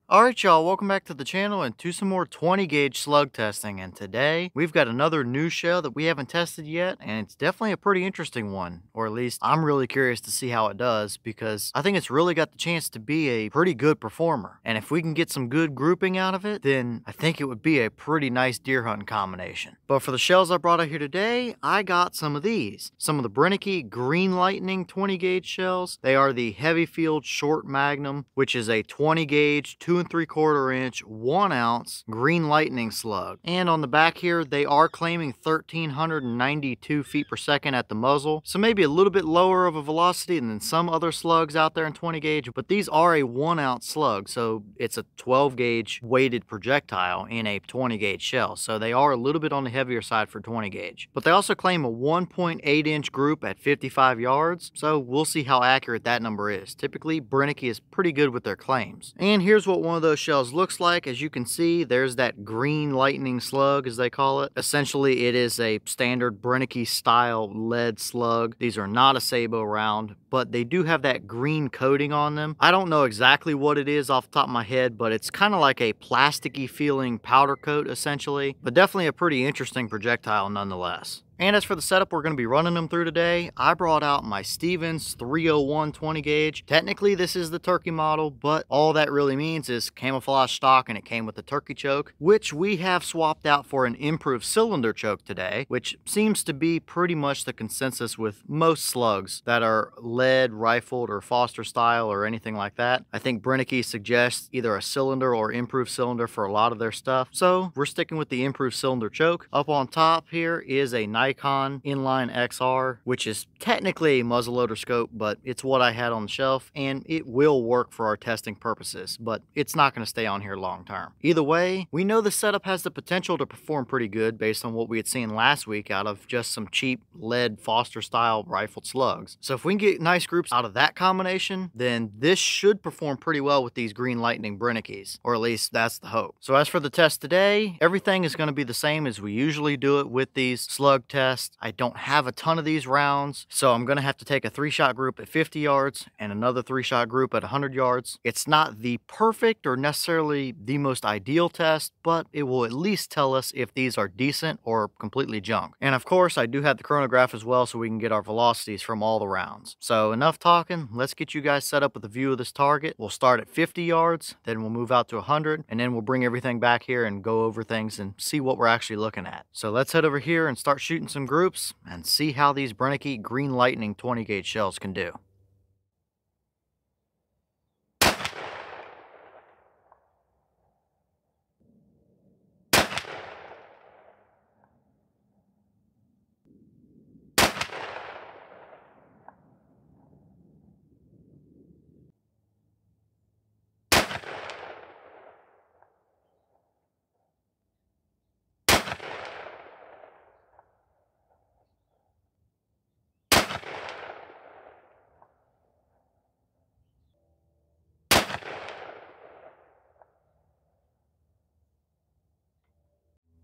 Alright y'all, welcome back to the channel and to some more 20 gauge slug testing, and today we've got another new shell that we haven't tested yet, and it's definitely a pretty interesting one, or at least I'm really curious to see how it does because I think it's really got the chance to be a pretty good performer, and if we can get some good grouping out of it, then I think it would be a pretty nice deer hunting combination. But for the shells I brought out here today, I got some of these, some of the Brenneke Green Lightning 20 gauge shells. They are the Heavy Field Short Magnum, which is a 20 gauge 2 3/4 inch 1 ounce Green Lightning slug. And on the back here, they are claiming 1,392 feet per second at the muzzle, so maybe a little bit lower of a velocity than some other slugs out there in 20 gauge, but these are a 1 ounce slug, so it's a 12 gauge weighted projectile in a 20 gauge shell, so they are a little bit on the heavier side for 20 gauge. But they also claim a 1.8 inch group at 55 yards, so we'll see how accurate that number is. Typically, Brenneke is pretty good with their claims. And here's what one of those shells looks like. As you can see, there's that Green Lightning slug, as they call it. Essentially, it is a standard Brenneke style lead slug. These are not a sabot round, but they do have that green coating on them. I don't know exactly what it is off the top of my head, but it's kind of like a plasticky feeling powder coat essentially, but definitely a pretty interesting projectile nonetheless. And as for the setup we're going to be running them through today, I brought out my Stevens 301 20 gauge. Technically this is the turkey model, but all that really means is camouflage stock, and it came with the turkey choke, which we have swapped out for an improved cylinder choke today, which seems to be pretty much the consensus with most slugs that are lead, rifled, or Foster style or anything like that. I think Brenneke suggests either a cylinder or improved cylinder for a lot of their stuff, so we're sticking with the improved cylinder choke. Up on top here is a Nikon Inline XR, which is technically a muzzleloader scope, but it's what I had on the shelf, and it will work for our testing purposes, but it's not going to stay on here long term. Either way, we know the setup has the potential to perform pretty good based on what we had seen last week out of just some cheap lead Foster style rifled slugs. So if we can get nice groups out of that combination, then this should perform pretty well with these Green Lightning Brennekes, or at least that's the hope. So as for the test today, everything is going to be the same as we usually do it with these slug tests. I don't have a ton of these rounds, so I'm going to have to take a 3-shot group at 50 yards and another 3-shot group at 100 yards. It's not the perfect or necessarily the most ideal test, but it will at least tell us if these are decent or completely junk. And of course, I do have the chronograph as well, so we can get our velocities from all the rounds. So enough talking, let's get you guys set up with a view of this target. We'll start at 50 yards, then we'll move out to 100, and then we'll bring everything back here and go over things and see what we're actually looking at. So let's head over here and start shooting some groups and see how these Brenneke Green Lightning 20 gauge shells can do.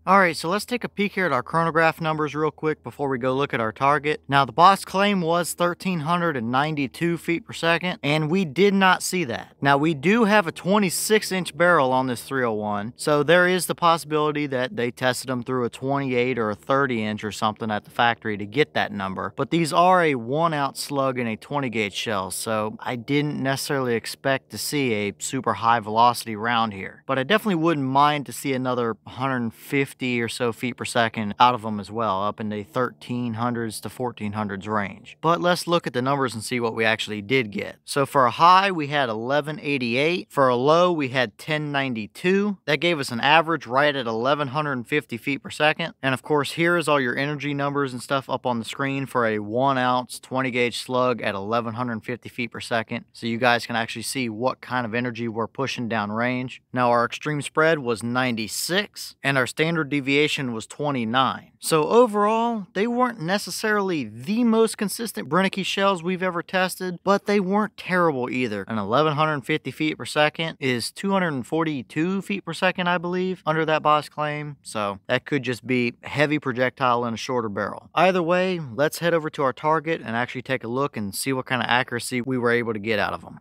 Alright, so let's take a peek here at our chronograph numbers real quick before we go look at our target. Now, the box claim was 1,392 feet per second, and we did not see that. Now, we do have a 26-inch barrel on this 301, so there is the possibility that they tested them through a 28 or a 30-inch or something at the factory to get that number. But these are a 1-ounce slug in a 20-gauge shell, so I didn't necessarily expect to see a super high velocity round here. But I definitely wouldn't mind to see another 150 or so feet per second out of them as well, up in the 1300s to 1400s range. But let's look at the numbers and see what we actually did get. So for a high, we had 1188. For a low, we had 1092. That gave us an average right at 1150 feet per second. And of course, here is all your energy numbers and stuff up on the screen for a 1-ounce 20 gauge slug at 1150 feet per second, so you guys can actually see what kind of energy we're pushing down range. Now, our extreme spread was 96, and our standard deviation was 29. So overall, they weren't necessarily the most consistent Brenneke shells we've ever tested, but they weren't terrible either. An 1150 feet per second is 242 feet per second, I believe, under that boss claim. So that could just be a heavy projectile in a shorter barrel. Either way, let's head over to our target and actually take a look and see what kind of accuracy we were able to get out of them.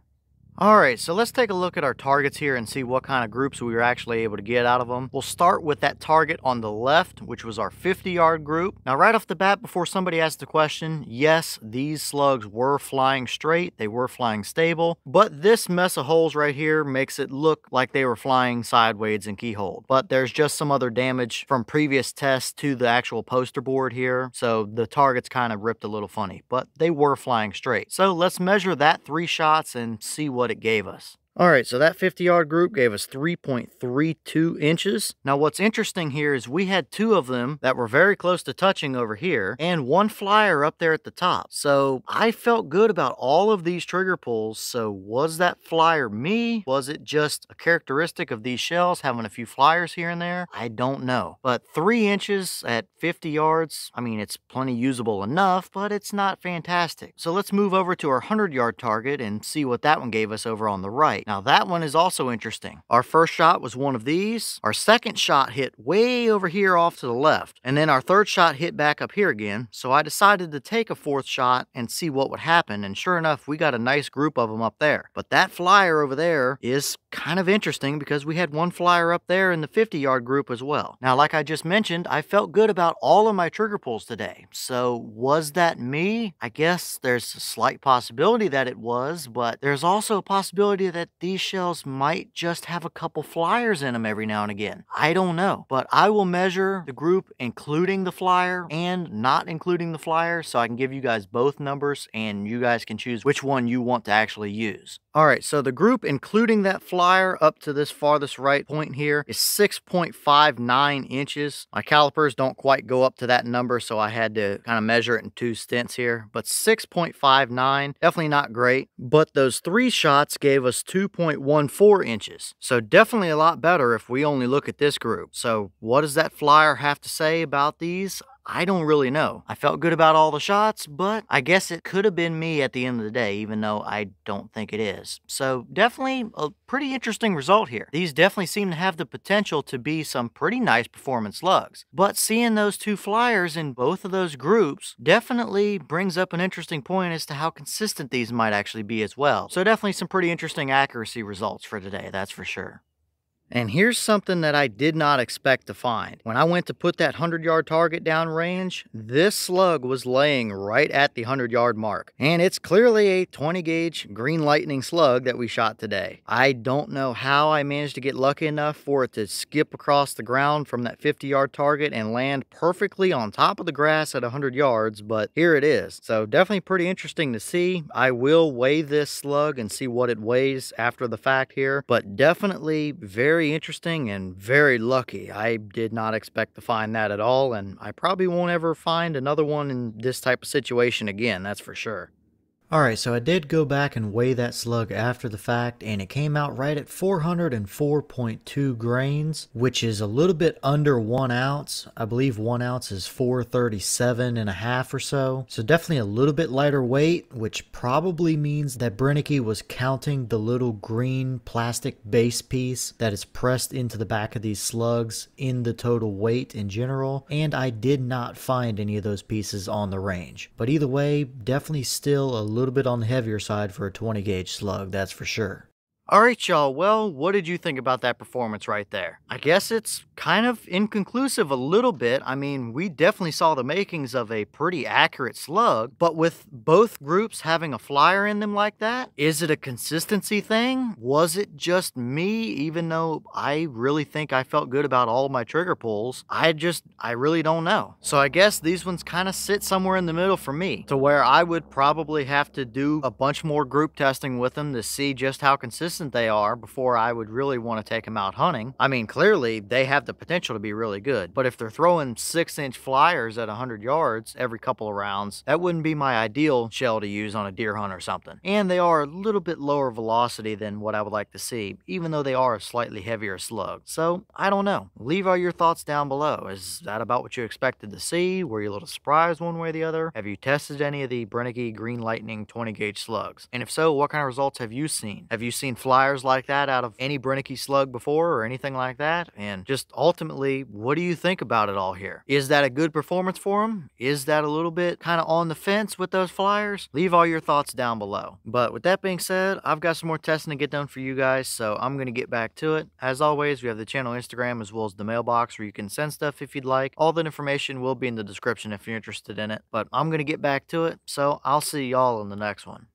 Alright, so let's take a look at our targets here and see what kind of groups we were actually able to get out of them. We'll start with that target on the left, which was our 50-yard group. Now, right off the bat, before somebody asks the question, yes, these slugs were flying straight. They were flying stable. But this mess of holes right here makes it look like they were flying sideways and keyhole. But there's just some other damage from previous tests to the actual poster board here. So the targets kind of ripped a little funny, but they were flying straight. So let's measure that 3 shots and see what it gave us. Alright, so that 50-yard group gave us 3.32 inches. Now what's interesting here is we had 2 of them that were very close to touching over here, and 1 flyer up there at the top. So I felt good about all of these trigger pulls. So was that flyer me? Was it just a characteristic of these shells having a few flyers here and there? I don't know. But 3 inches at 50 yards, I mean, it's plenty usable enough, but it's not fantastic. So let's move over to our 100-yard target and see what that one gave us over on the right. Now that one is also interesting. Our first shot was one of these. Our second shot hit way over here off to the left. And then our third shot hit back up here again. So I decided to take a 4th shot and see what would happen. And sure enough, we got a nice group of them up there. But that flyer over there is kind of interesting because we had 1 flyer up there in the 50-yard group as well. Now, like I just mentioned, I felt good about all of my trigger pulls today. So was that me? I guess there's a slight possibility that it was, but there's also a possibility that these shells might just have a couple flyers in them every now and again. I don't know, but I will measure the group including the flyer and not including the flyer so I can give you guys both numbers and you guys can choose which one you want to actually use. Alright, so the group including that flyer up to this farthest right point here is 6.59 inches. My calipers don't quite go up to that number, so I had to kind of measure it in 2 stints here, but 6.59, definitely not great. But those 3 shots gave us 2.14 inches. So definitely a lot better if we only look at this group. So what does that flyer have to say about these? I don't really know. I felt good about all the shots, but I guess it could have been me at the end of the day, even though I don't think it is. So definitely a pretty interesting result here. These definitely seem to have the potential to be some pretty nice performance slugs. But seeing those 2 flyers in both of those groups definitely brings up an interesting point as to how consistent these might actually be as well. So definitely some pretty interesting accuracy results for today, that's for sure. And here's something that I did not expect to find. When I went to put that 100-yard target down range, this slug was laying right at the 100-yard mark. And it's clearly a 20-gauge green lightning slug that we shot today. I don't know how I managed to get lucky enough for it to skip across the ground from that 50-yard target and land perfectly on top of the grass at 100 yards, but here it is. So definitely pretty interesting to see. I will weigh this slug and see what it weighs after the fact here, but definitely very interesting and very lucky. I did not expect to find that at all, and I probably won't ever find another one in this type of situation again, that's for sure. Alright, so I did go back and weigh that slug after the fact, and it came out right at 404.2 grains, which is a little bit under 1 ounce. I believe 1 ounce is 437 and a half or so. So definitely a little bit lighter weight, which probably means that Brenneke was counting the little green plastic base piece that is pressed into the back of these slugs in the total weight in general, and I did not find any of those pieces on the range. But either way, definitely still a little bit on the heavier side for a 20-gauge slug, that's for sure. Alright y'all, well, what did you think about that performance right there? I guess it's kind of inconclusive a little bit. I mean, we definitely saw the makings of a pretty accurate slug, but with both groups having a flyer in them like that, is it a consistency thing? Was it just me, even though I really think I felt good about all of my trigger pulls? I really don't know. So I guess these ones kind of sit somewhere in the middle for me, to where I would probably have to do a bunch more group testing with them to see just how consistent they are before I would really want to take them out hunting. I mean, clearly they have the potential to be really good, but if they're throwing 6-inch flyers at 100 yards every couple of rounds, that wouldn't be my ideal shell to use on a deer hunt or something. And they are a little bit lower velocity than what I would like to see, even though they are a slightly heavier slug. So I don't know. Leave all your thoughts down below. Is that about what you expected to see? Were you a little surprised one way or the other? Have you tested any of the Brenneke Green Lightning 20-gauge slugs? And if so, what kind of results have you seen? Have you seen flyers like that out of any Brenneke slug before or anything like that? And just ultimately, what do you think about it all here? Is that a good performance for him? Is that a little bit kind of on the fence with those flyers? Leave all your thoughts down below. But with that being said, I've got some more testing to get done for you guys, so I'm going to get back to it. As always, we have the channel Instagram as well as the mailbox where you can send stuff if you'd like. All the information will be in the description if you're interested in it. But I'm going to get back to it, so I'll see y'all in the next one.